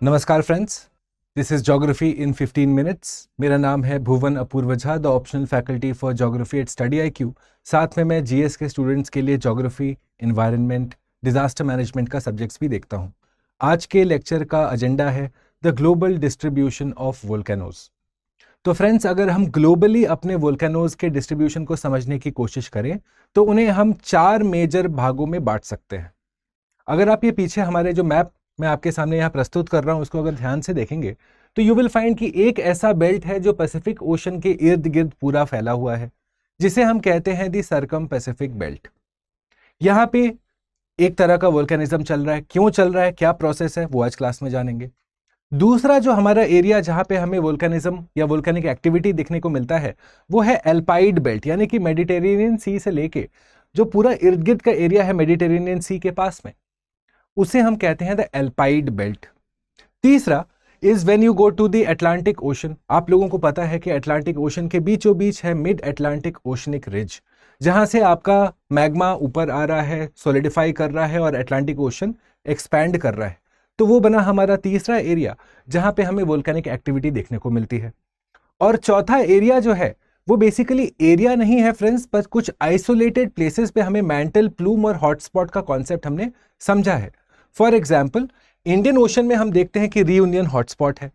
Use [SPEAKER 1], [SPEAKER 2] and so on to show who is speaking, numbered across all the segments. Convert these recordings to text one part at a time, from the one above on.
[SPEAKER 1] नमस्कार friends, this is geography in 15 minutes. मेरा नाम है Bhuvan Apurva Jha, the optional faculty for geography at study IQ। साथ में मैं जीएस के स्टूडेंट्स के लिए ज्योग्राफी, एनवायरनमेंट, डिजास्टर मैनेजमेंट का सब्जेक्ट्स भी देखता हूँ। आज के लेक्चर का एजेंडा है the global distribution of volcanoes. तो फ्रेंड्स, अगर हम ग्लोबली अपने वोल्केनोज के डिस्ट्रीब्यूशन को समझने की कोशिश करें तो उन्हें हम 4 मेजर भागों में बांट सकते हैं। अगर आप ये पीछे हमारे जो मैप मैं आपके सामने यहाँ प्रस्तुत कर रहा हूँ उसको अगर ध्यान से देखेंगे तो यू विल फाइंड कि एक ऐसा बेल्ट है जो पैसिफिक ओशन के इर्द गिर्द पूरा फैला हुआ है, जिसे हम कहते हैं दी सर्कम पैसिफिक बेल्ट। यहाँ पे एक तरह का वोल्केनिज्म चल रहा है। क्यों चल रहा है, क्या प्रोसेस है, वो आज क्लास में जानेंगे। दूसरा जो हमारा एरिया जहाँ पे हमें वोल्केनिज्म या वोल्केनिक एक्टिविटी देखने को मिलता है वो है एल्पाइड बेल्ट, यानी कि मेडिटेरेनियन सी से लेके जो पूरा इर्द गिर्द का एरिया है मेडिटेरेनियन सी के पास में, उसे हम कहते हैं द एल्पाइड बेल्ट। तीसरा is when you go to the Atlantic Ocean. आप लोगों को पता है कि अटलांटिक ओशन के बीचों बीच है मिड अटलांटिक ओशनिक रिज, जहां से आपका मैग्मा ऊपर आ रहा है, सॉलिडिफाई कर रहा है और अटलांटिक ओशन एक्सपैंड कर रहा है। तो वो बना हमारा तीसरा एरिया जहां पे हमें वोल्केनिक एक्टिविटी देखने को मिलती है। और चौथा एरिया जो है वो बेसिकली एरिया नहीं है फ्रेंड्स, पर कुछ आइसोलेटेड प्लेसेस पे हमें मैंटल प्लूम और हॉटस्पॉट का कॉन्सेप्ट हमने समझा है। फॉर एग्जाम्पल, इंडियन ओशन में हम देखते हैं कि रियूनियन हॉटस्पॉट है।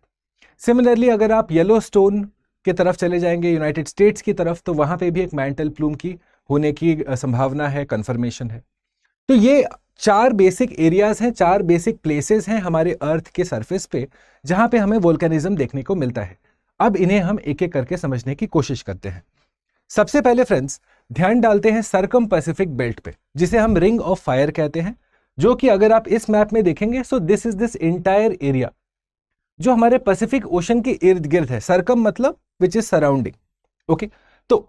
[SPEAKER 1] सिमिलरली अगर आप येलोस्टोन की तरफ चले जाएंगे, यूनाइटेड स्टेट्स की तरफ, तो वहां पे भी एक मैंटल प्लूम की होने की संभावना है, कंफर्मेशन है। तो ये 4 बेसिक एरियाज हैं, 4 बेसिक प्लेसेस हैं हमारे अर्थ के सरफेस पे जहां पे हमें वोल्केनिज्म देखने को मिलता है। अब इन्हें हम एक एक करके समझने की कोशिश करते हैं। सबसे पहले फ्रेंड्स ध्यान डालते हैं सर्कम पैसिफिक बेल्ट पे, जिसे हम रिंग ऑफ फायर कहते हैं, जो कि अगर आप इस मैप में देखेंगे सो this is this entire area जो हमारे पैसिफिक ओशन के इर्द गिर्द है। सर्कम मतलब विच इज सराउंडिंग। ओके, तो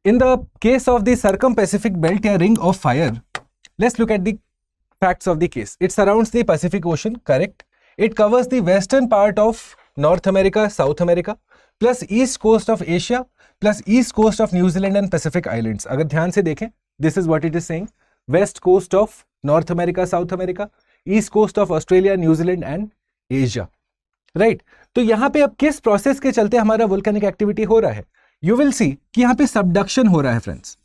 [SPEAKER 1] इन the case of the circum Pacific belt या ring of fire, let's look at the facts of the case. It surrounds the Pacific ocean, correct. It covers the western part of north America, south America, plus east coast of Asia, plus east coast of New Zealand and Pacific islands. अगर ध्यान से देखें, this is what it is saying, west coast of north America, south America, east coast of Australia, New Zealand and Asia, right. तो यहां पे अब किस process के चलते हमारा वोल्केनिक एक्टिविटी हो रहा है, यू विल सी कि यहां पे सबडक्शन हो रहा है फ्रेंड्स।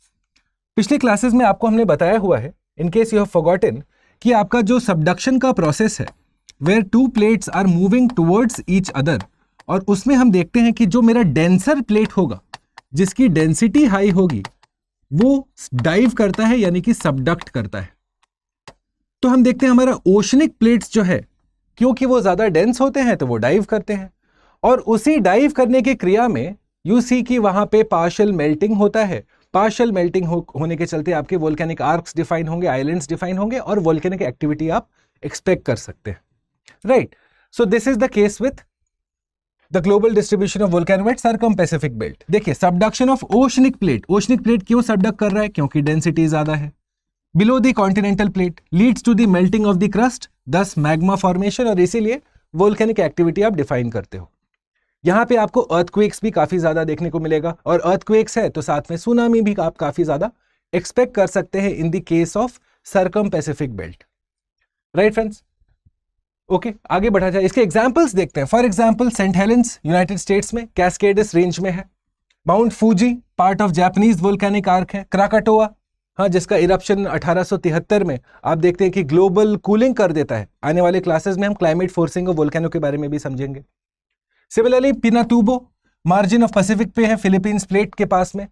[SPEAKER 1] पिछले क्लासेस में आपको हमने बताया हुआ है, in case you have forgotten, कि आपका जो सबडक्शन का प्रोसेस है where 2 plates are moving towards each other, और उसमें हम देखते हैं कि जो मेरा डेंसर प्लेट होगा, जिसकी डेंसिटी हाई होगी, वो डाइव करता है, यानी कि सबडक्ट करता है। तो हम देखते हैं हमारा ओशनिक प्लेट्स जो है, क्योंकि वो ज्यादा डेंस होते हैं तो वो डाइव करते हैं, और उसी डाइव करने की क्रिया में यू सी कि वहां पे पार्शियल मेल्टिंग होता है। पार्शियल मेल्टिंग होने के चलते आपके वोल्केनिक आर्क्स डिफाइन होंगे, आइलैंड्स डिफाइन होंगे, और वोल्केनिक एक्टिविटी आप एक्सपेक्ट कर सकते हैं, right. So this is the case with the global distribution of volcano at circum Pacific belt. देखिए, subduction of oceanic plate. Oceanic plate क्यों सबडक्ट कर रहा है, क्योंकि डेंसिटी ज्यादा है। Below the continental plate leads to the melting of the crust, thus magma formation, और इसीलिए वोल्केनिक एक्टिविटी आप डिफाइन करते हो। यहां पे आपको अर्थक्वेक्स भी काफी ज्यादा देखने को मिलेगा, और अर्थक्वेक्स है तो साथ में सुनामी भी आप काफी ज्यादा एक्सपेक्ट कर सकते हैं in the case of circum Pacific belt, right friends. Okay, आगे बढ़ा जाए, इसके एग्जांपल्स देखते हैं। For example, Saint Helens United States में कैस्केडस रेंज में है। Mount Fuji part of Japanese volcanic arc है। क्राकाटोआ, हाँ, जिसका इरप्शन 1873 में आप देखते हैं कि ग्लोबल कूलिंग कर देता है। आने वाले क्लासेस में हम क्लाइमेट फोर्सिंग ऑफ वोल्केनो के बारे में भी समझेंगे। Similarly Pinatubo margin of Pacific पे है, फिलीपींस प्लेट के पास में।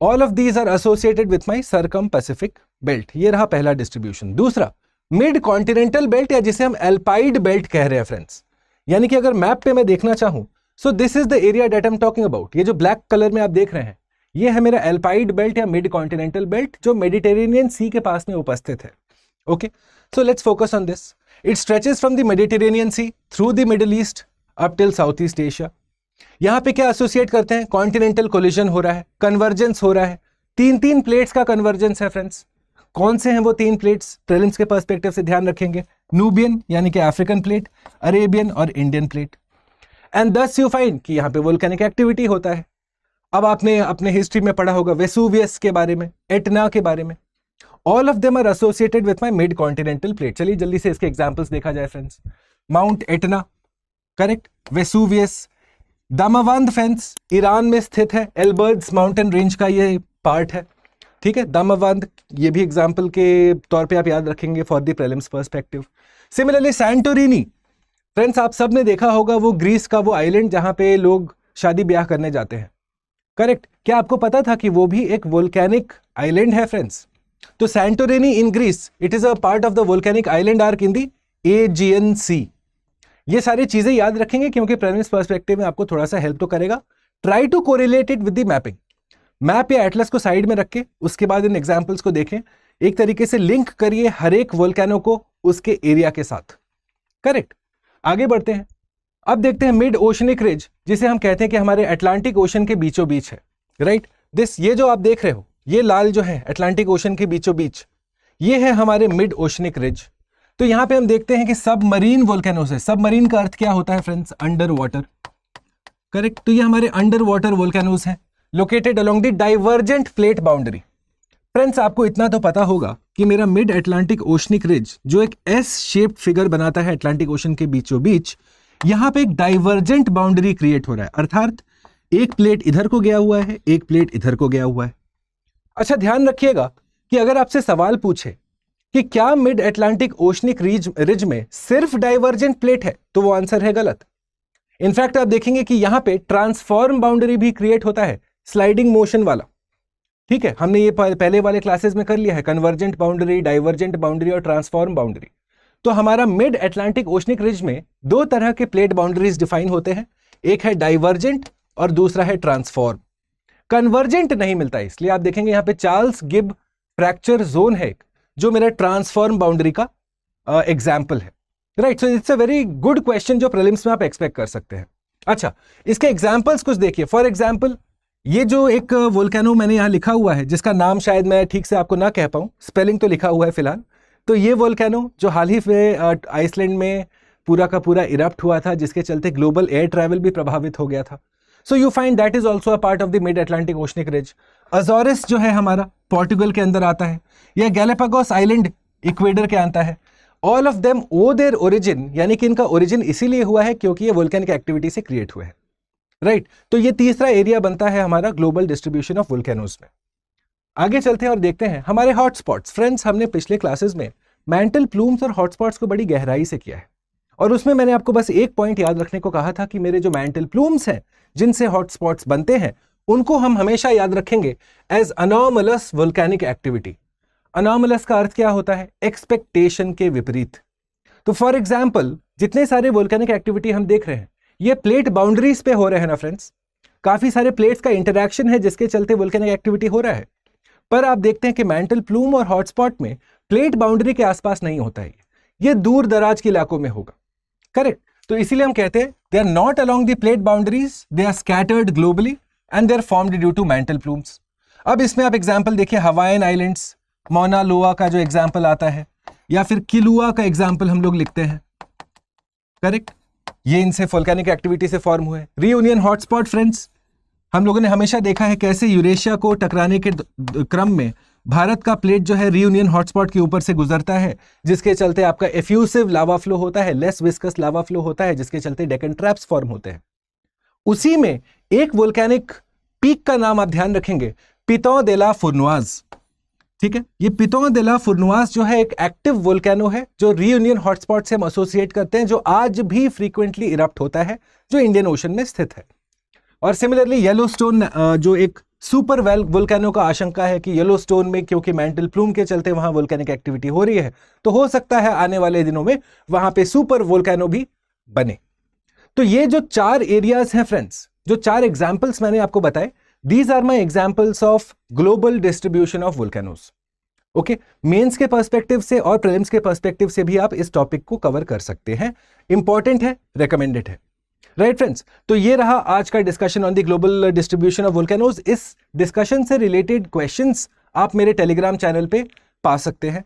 [SPEAKER 1] All of these are associated with my circum Pacific belt. ये रहा पहला डिस्ट्रीब्यूशन। दूसरा, मिड कॉन्टिनेंटल बेल्ट, या जिसे हम एल्पाइड बेल्ट कह रहे हैं फ्रेंड्स, यानी कि अगर मैप पे मैं देखना चाहूं, सो this is the area that I am talking about. ये जो ब्लैक कलर में आप देख रहे हैं, ये है मेरा एल्पाइड बेल्ट या मिड कॉन्टिनेंटल बेल्ट, जो मेडिटेरेनियन सी के पास में उपस्थित है। Okay, so let's focus on this. It stretches from the Mediterranean Sea through the Middle East up till South East Asia. यहां पे क्या एसोसिएट करते हैं, कॉन्टिनेंटल कोलिजन हो रहा है, कन्वर्जेंस हो रहा है। 3 प्लेट्स का कन्वर्जेंस है फ्रेंड्स। कौन से हैं वो 3 प्लेट्स, प्रीलिम्स के पर्सपेक्टिव से ध्यान रखेंगे। नूबियन यानी कि अफ्रीकन प्लेट, अरेबियन और इंडियन प्लेट। एंड दस यू फाइंड कि यहां पे वोल्केनिक एक्टिविटी होता है। अब आपने अपने हिस्ट्री में पढ़ा होगा वेसुवियस के बारे में, एटना के बारे में। All of them are associated with my mid continental plate. चलिए जल्दी से इसके एग्जांपल्स देखा जाए friends. Mount Etna, correct, Vesuvius, Damavand फेंस ईरान में स्थित है, एल्बर्ट्स माउंटेन रेंज का ये पार्ट है, ठीक है, दामावंद, ये भी एग्जाम्पल के तौर पे आप याद रखेंगे for the prelims perspective. Similarly Santorini, friends आप सब ने देखा होगा वो ग्रीस का वो आइलैंड जहां पे लोग शादी ब्याह करने जाते हैं, करेक्ट, क्या आपको पता था कि वो भी एक वोल्केनिक आइलैंड है फ्रेंड्स? तो Santorini in Greece, it is a part of the volcanic island arc in the Aegean sea. ये सारी चीजें याद रखेंगे क्योंकि प्रीलिम्स पर्सपेक्टिव में आपको थोड़ा सा हेल्प तो करेगा। Try to correlate it with the mapping, map या एटलस को साइड में रख के उसके बाद इन एग्जाम्पल्स को देखें, एक तरीके से लिंक करिए हर एक वोल्केनो को उसके एरिया के साथ, करेक्ट। आगे बढ़ते हैं, अब देखते हैं मिड ओशनिक रिज, जिसे हम कहते हैं कि हमारे अटलांटिक ओशन के बीचों बीच है, राइट। ये जो आप देख रहे हो, ये लाल जो है अटलांटिक ओशन के बीचों बीच, ये है हमारे मिड ओशनिक रिज। तो यहां पे हम देखते हैं कि सबमरीन वोल्केनोस है। सबमरीन का अर्थ क्या होता है फ्रेंड्स? Under water, correct. तो ये हमारे अंडर वाटर वोल्केनोस हैं, located along the divergent plate boundary. Friends आपको इतना तो पता होगा कि मेरा मिड अटलांटिक ओशनिक रिज जो एक एस शेप्ड फिगर बनाता है अटलांटिक ओशन के बीचों बीच, यहां पे एक डाइवर्जेंट बाउंड्री क्रिएट हो रहा है, अर्थात एक प्लेट इधर को गया हुआ है, एक प्लेट इधर को गया हुआ है। अच्छा ध्यान रखिएगा कि अगर आपसे सवाल पूछे कि क्या मिड अटलांटिक ओशनिक रिज में सिर्फ डाइवर्जेंट प्लेट है, तो वो आंसर है गलत। इनफैक्ट आप देखेंगे कि यहां पे ट्रांसफॉर्म बाउंड्री भी क्रिएट होता है, स्लाइडिंग मोशन वाला, ठीक है। हमने ये पहले वाले क्लासेस में कर लिया है, कन्वर्जेंट बाउंड्री, डाइवर्जेंट बाउंड्री और ट्रांसफॉर्म बाउंड्री। तो हमारा मिड अटलांटिक ओशनिक रिज में दो तरह के प्लेट बाउंड्रीज डिफाइन होते हैं, एक है डाइवर्जेंट और दूसरा है ट्रांसफॉर्म। कन्वर्जेंट नहीं मिलता है, इसलिए आप देखेंगे यहां पे चार्ल्स गिब फ्रैक्चर जोन है जो मेरा ट्रांसफॉर्म बाउंड्री का एग्जाम्पल है, right. So it's a very good question जो प्रीलिम्स में आप एक्सपेक्ट कर सकते हैं। अच्छा, इसके एग्जाम्पल्स कुछ देखिए। फॉर एग्जाम्पल, ये जो एक वोल्केनो मैंने यहां लिखा हुआ है, जिसका नाम शायद मैं ठीक से आपको ना कह पाऊं, स्पेलिंग तो लिखा हुआ है फिलहाल। तो ये वोल्केनो जो हाल ही में आइसलैंड में पूरा का पूरा इरप्ट हुआ था, जिसके चलते ग्लोबल एयर ट्रैवल भी प्रभावित हो गया था। So you find that is also a part of the mid Atlantic oceanic ridge. Azores जो है हमारा पोर्टुगल के अंदर आता है, या गैलापागोस आइलैंड इक्वेडर के आता है। All of them owe their origin, यानी कि इनका ओरिजिन इसीलिए हुआ है क्योंकि ये वोल्केनिक एक्टिविटी से क्रिएट हुए हैं, राइट। तो ये तीसरा एरिया बनता है हमारा ग्लोबल डिस्ट्रीब्यूशन ऑफ वोल्केनोस में। आगे चलते हैं और देखते हैं हमारे हॉटस्पॉट्स। फ्रेंड्स हमने पिछले क्लासेस में मैंटल प्लूम्स और हॉटस्पॉट्स को बड़ी गहराई से किया है, और उसमें मैंने आपको बस एक पॉइंट याद रखने को कहा था कि मेरे जो मैंटल प्लूम्स हैं जिनसे हॉटस्पॉट्स बनते हैं, उनको हम हमेशा याद रखेंगे एज अनॉमलस वोल्केनिक एक्टिविटी। अनॉमलस का अर्थ क्या होता है? एक्सपेक्टेशन के विपरीत। तो फॉर एग्जाम्पल, जितने सारे वोल्केनिक एक्टिविटी हम देख रहे हैं, ये प्लेट बाउंड्रीज पे हो रहे हैं ना फ्रेंड्स। काफी सारे प्लेट्स का इंटरैक्शन है जिसके चलते वोल्केनिक एक्टिविटी हो रहा है। पर आप देखते हैं कि मैंटल प्लूम और हॉटस्पॉट में प्लेट बाउंड्री के आसपास नहीं होता है, ये दूर दराज के इलाकों में होगा, करेक्ट। तो इसीलिए हम कहते हैं they are not along the plate boundaries, they are scattered globally and they are formed due to mantle plumes. अब इसमें आप एग्जांपल देखिए, हवाईन आइलैंड्स, मौना लोआ का जो एग्जांपल आता है, या फिर किलुआ का एग्जांपल हम लोग लिखते हैं, करेक्ट। ये इनसे वोल्केनिक एक्टिविटी से फॉर्म हुए। रीयूनियन हॉटस्पॉट फ्रेंड्स, हम लोगों ने हमेशा देखा है कैसे यूरेशिया को टकराने के क्रम में भारत का प्लेट जो है रीयूनियन हॉटस्पॉट के ऊपर से गुजरता है, जिसके चलते आपका एफ्यूसिव लावा फ्लो होता है, लेस विस्कस लावा फ्लो होता है, जिसके चलते डेकन ट्रैप्स फॉर्म होते हैं। उसी में एक वोल्केनिक पीक का नाम आप ध्यान रखेंगे, पिटॉन दे ला फुर्नुआज, ठीक है। ये पिटॉन दे ला फुर्नुआज जो है एक एक्टिव वोल्केनो है जो रीयूनियन हॉटस्पॉट से हम एसोसिएट करते हैं, जो आज भी फ्रीक्वेंटली इरप्ट होता है, जो इंडियन ओशन में स्थित है। और सिमिलरली येलोस्टोन जो एक सुपर वोल्केनो का आशंका है कि येलोस्टोन में क्योंकि मैंटल प्लूम के चलते वहां वोल्केनिक एक्टिविटी हो रही है, तो हो सकता है आने वाले दिनों में वहां पे सुपर वोल्केनो भी बने। तो ये जो चार एरियाज हैं फ्रेंड्स, जो चार एग्जांपल्स मैंने आपको बताए, these are my examples of global distribution of volcanoes. Okay, mains के पर्सपेक्टिव से और प्रीलिम्स के पर्सपेक्टिव से भी आप इस टॉपिक को कवर कर सकते हैं। इंपॉर्टेंट है, रेकमेंडेड है, राइट फ्रेंड्स। तो ये रहा आज का discussion on the global distribution of volcanoes. इस डिस्कशन से रिलेटेड क्वेश्चंस आप मेरे टेलीग्राम चैनल पे पा सकते हैं।